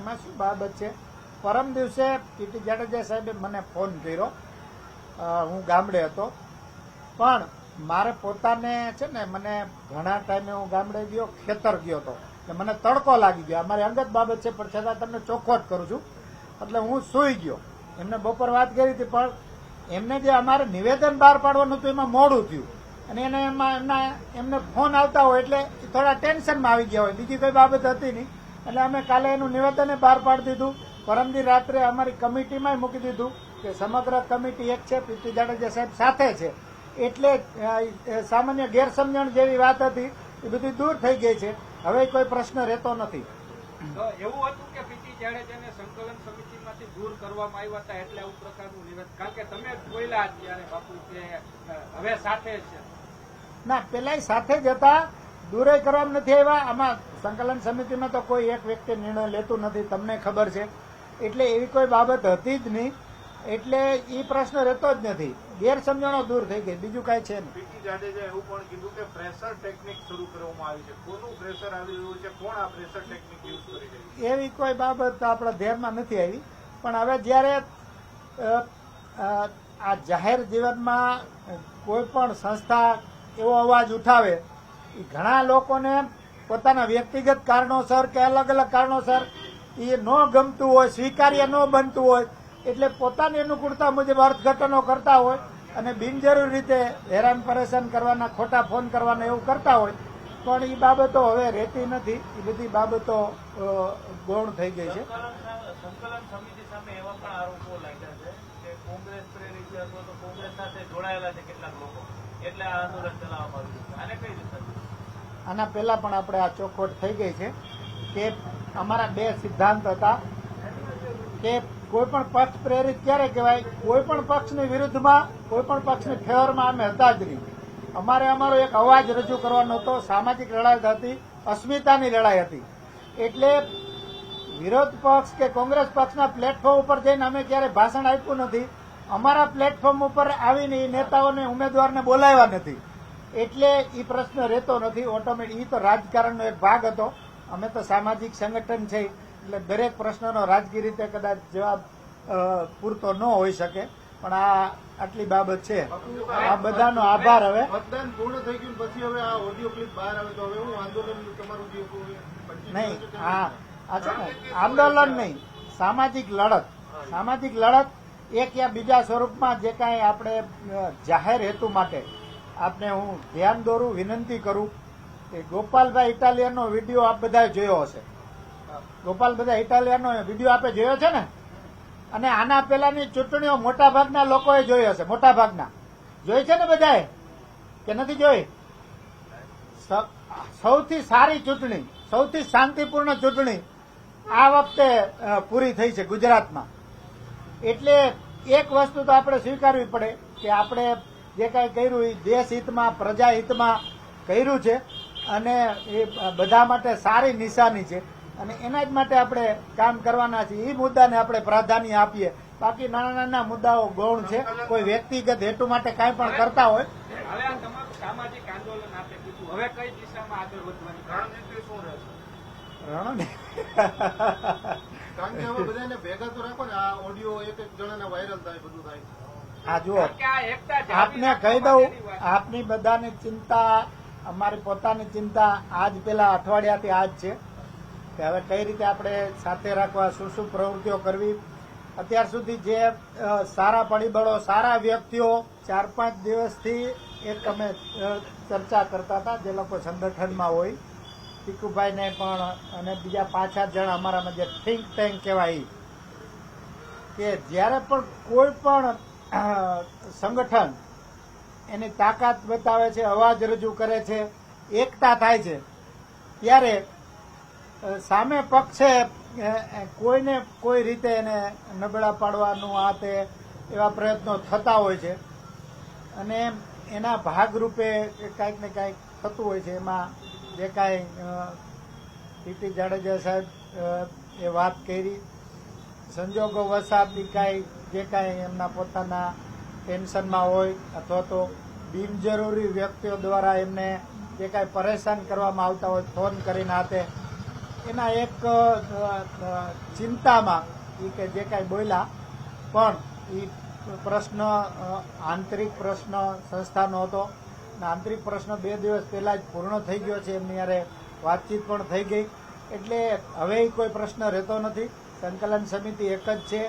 એમાં શું બાબત છે, પરમ દિવસે પીટી જાડેજા સાહેબે મને ફોન કર્યો. હું ગામડે હતો, પણ મારે પોતાને છે ને મને ઘણા ટાઈમે હું ગામડે ગયો, ખેતર ગયો હતો, એટલે મને તડકો લાગી ગયો. અમારી અંગત બાબત છે, પણ છતાં તમને ચોખ્ખો જ કરું છું. એટલે હું સૂઈ ગયો. એમને બપોર વાત કરી હતી, પણ એમને જે અમારે નિવેદન બહાર પાડવાનું હતું એમાં મોડું થયું, અને એને એમને ફોન આવતા હોય એટલે થોડા ટેન્શનમાં આવી ગયા હોય, બીજી કોઈ બાબત હતી નહીં. એટલે અમે કાલે એનું નિવેદન બહાર પાડી દીધું. પરમદી રાત્રે અમારી કમિટીમાં મૂકી દીધું કે સમગ્ર કમિટી એક છે, પીટી જાડેજા સાહેબ સાથે છે. એટલે સામાન્ય ગેરસમજણ જેવી વાત હતી એ બધી દૂર થઈ ગઈ છે. હવે કોઈ પ્રશ્ન રહેતો નથી. એવું હતું કે પીટી જાડેજાને સંકલન સમિતિમાંથી દૂર કરવામાં આવ્યા હતા, એટલે આવું પ્રકારનું નિવેદન, કારણ કે તમે બોલ્યા ત્યારે બાપુ કે હવે સાથે છે. ના, પેલા સાથે જ હતા, દૂરે કરવામાં નથી આવ્યા. આમાં સંકલન સમિતિમાં તો કોઈ એક વ્યક્તિ નિર્ણય લેતું નથી, તમને ખબર છે. એટલે એવી કોઈ બાબત હતી જ નહીં, એટલે એ પ્રશ્ન રહેતો જ નથી. ગેરસમજણો દૂર થઈ ગઈ, બીજું કાંઈ છે નહીં. પીટી જાડેજાએ એવું પણ કીધું કે પ્રેશર ટેકનિક શરૂ કરવામાં આવી છે. કોનું પ્રેશર આવી રહ્યું છે, કોણ આ પ્રેશર ટેકનિક યુઝ કરી રહ્યું છે? એવી કોઈ બાબત આપણા ધ્યાનમાં નથી આવી. પણ હવે જ્યારે આ જાહેર જીવનમાં કોઈ પણ સંસ્થા એવો અવાજ ઉઠાવે, એ ઘણા લોકોને પોતાના વ્યક્તિગત કારણોસર કે અલગ અલગ કારણોસર એ ન ગમતું હોય, સ્વીકાર્ય ન બનતું હોય, એટલે પોતાની અનુકૂળતા મુજબ અર્થઘટનો કરતા હોય અને બિનજરૂરી રીતે હેરાન પરેશાન કરવાના, ખોટા ફોન કરવાના એવું કરતા હોય. પણ એ બાબતો હવે રહેતી નથી. એ બધી બાબતો ગૌણ થઈ ગઈ છે. સંકલન સમિતિ સામે એવા પણ આરોપો લાગ્યા છે કે કોંગ્રેસ પ્રેરિત છે અથવા તો કોંગ્રેસ સાથે જોડાયેલા છે કેટલાક લોકો, એટલે આ આંદોલન ચલાવવામાં આવ્યું છે. આને કઈ રીતે? આના પહેલા પણ આપણે આ ચોખવટ થઈ ગઈ છે કે અમારા બે સિદ્ધાંત હતા કે કોઈ પણ પક્ષ પ્રેરિત ક્યારે કહેવાય, કોઈ પણ પક્ષની વિરુદ્ધમાં, કોઈ પણ પક્ષની ફેવરમાં અમે હતા જ નહીં. અમારો એક અવાજ રજૂ કરવાનો હતો. સામાજિક લડાઈ હતી, અસ્મિતાની લડાઈ હતી. એટલે વિરોધ પક્ષ કે કોંગ્રેસ પક્ષના પ્લેટફોર્મ ઉપર જઈને અમે ક્યારે ભાષણ આપ્યું નથી. અમારા પ્લેટફોર્મ ઉપર આવીને એ નેતાઓને, ઉમેદવારને બોલાવ્યા નથી. એટલે એ પ્રશ્ન રહેતો નથી ઓટોમેટિક. એ તો રાજકારણનો એક ભાગ હતો. અમે તો સામાજિક સંગઠન છે, એટલે દરેક પ્રશ્નનો રાજકીય રીતે કદાચ જવાબ પૂરતો ન હોઈ શકે, પણ આ આટલી બાબત છે. આ બધાનો આભાર. હવે મતદાન પૂર્ણ થઈ ગયું પછી હવે આ ઓડિયો ક્લિપ બહાર આવે તો હવે હું આંદોલન તમારું જે નહીં, આ છે ને આંદોલન નહીં, સામાજિક લડત. સામાજિક લડત એક યા બીજા સ્વરૂપમાં જે કાંઈ આપણે જાહેર હેતુ માટે આપને હું ધ્યાન દોરું, વિનંતી કરું કે ગોપાલભાઈ ઇટાલિયનનો વિડીયો આપ બધા જોયો હશે. ગોપાલભાઈ ઇટાલિયનનો વિડીયો આપે જોયો છે ને? અને આના પહેલાની ચૂંટણીઓ મોટાભાગના લોકોએ જોઈ હશે. મોટાભાગના જોઈ છે ને બધાએ, કે નથી જોઈ? સૌથી સારી ચૂંટણી, સૌથી શાંતિપૂર્ણ ચૂંટણી આ વખતે પૂરી થઈ છે ગુજરાતમાં. એટલે એક વસ્તુ તો આપણે સ્વીકારવી પડે કે આપણે જે કાંઈ કર્યું એ દેશ હિતમાં, પ્રજા હિતમાં કર્યું છે, અને એ બધા માટે સારી નિશાની છે, અને એના જ માટે આપણે કામ કરવાના છીએ. એ મુદ્દાને આપણે પ્રાધાન્ય આપીએ. બાકી નાના નાના મુદ્દાઓ ગૌણ છે. કોઈ વ્યક્તિગત હેતુ માટે કાંઈ પણ કરતા હોય. હવે આ તમારું સામાજિક આંદોલન આપે કીધું, હવે કઈ દિશામાં આગળ વધવાની રણનીતિ શું રહેશે? કારણ કે હવે બધાને ભેગા તો રાખો ને, આ ઓડિયો એક એક જણાના વાયરલ થાય, બધું થાય. આ જુઓ, આપને કહી દઉં, આપની બધાની ચિંતા, અમારી પોતાની ચિંતા આજ પેલા અઠવાડિયાથી આજ છે કે હવે કઈ રીતે આપણે સાથે રાખવા, શું શું પ્રવૃત્તિઓ કરવી. અત્યાર સુધી જે સારા પરિબળો, સારા વ્યક્તિઓ 4-5 દિવસથી એક અમે ચર્ચા કરતા હતા, જે લોકો સંગઠનમાં હોય, ટીકુભાઈને પણ અને બીજા 5-7 જણા અમારામાં જે થિંક ટેન્ક કહેવાય, કે જ્યારે પણ કોઈ પણ સંગઠન એની તાકાત બતાવે છે, અવાજ રજૂ કરે છે, એકતા થાય છે, ત્યારે સામે પક્ષે કોઈને કોઈ રીતે એને નબળા પાડવાનું આ તે એવા પ્રયત્નો થતા હોય છે. અને એના ભાગરૂપે કાંઈક ને કાંઈક થતું હોય છે. એમાં જે કાંઈ પીટી જાડેજા સાહેબ એ વાત કરી, સંજોગો વસાતી કાંઈ જે કાંઈ એમના પોતાના ટેન્શનમાં હોય, અથવા તો બિનજરૂરી વ્યક્તિઓ દ્વારા એમને જે કાંઈ પરેશાન કરવામાં આવતા હોય, ફોન કરીને હાથે, એના એક ચિંતામાં એ કે જે કાંઈ બોલ્યા પણ એ પ્રશ્ન આંતરિક પ્રશ્ન સંસ્થાનો હતો. આંતરિક પ્રશ્ન 2 દિવસ પહેલા જ પૂર્ણ થઈ ગયો છે. એમની યારે વાતચીત પણ થઈ ગઈ. એટલે હવે કોઈ પ્રશ્ન રહેતો નથી. સંકલન સમિતિ એક જ છે.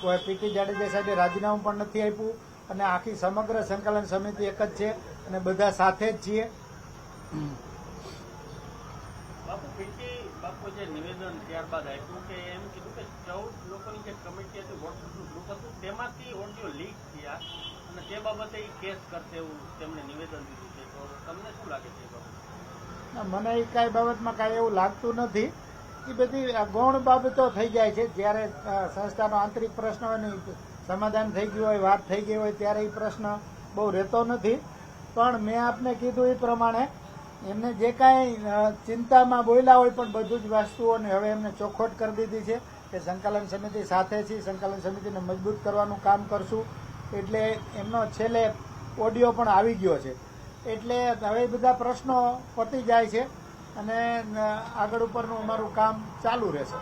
કોઈ પીટી જાડેજા સાહેબે રાજીનામું પણ નથી આપ્યું અને આખી સમગ્ર સંકલન સમિતિ એક જ છે અને બધા સાથે જ છીએ. બાપુ જે નિવેદન ત્યારબાદ આપ્યું કે એમ કીધું કે 14 લોકોની જે કમિટી હતી, વોટ્સએપનું ગ્રુપ હતું, તેમાંથી ઓડિયો લીક થયા અને તે બાબતે એ કેસ કરશે એવું તેમણે નિવેદન દીધું છે. તો તમને શું લાગે છે એ બાબતે? મને એ કાંઈ બાબતમાં કાંઈ એવું લાગતું નથી. એ બધી ગૌણ બાબતો થઈ જાય છે. જ્યારે સંસ્થાનો આંતરિક પ્રશ્ન હોય ને સમાધાન થઈ ગયું હોય, વાત થઈ ગઈ હોય ત્યારે એ પ્રશ્ન બહુ રહેતો નથી. પણ મેં આપને કીધું એ પ્રમાણે એમને જે કાંઈ ચિંતામાં બોલ્યા હોય પણ બધું જ વસ્તુઓને હવે એમને ચોખવટ કરી દીધી છે કે સંકલન સમિતિ સાથે છીએ, સંકલન સમિતિને મજબૂત કરવાનું કામ કરશું. એટલે એમનો છેલ્લે ઓડિયો પણ આવી ગયો છે. એટલે હવે બધા પ્રશ્નો પતી જાય છે અને આગળ ઉપરનું અમારું કામ ચાલુ રહેશે.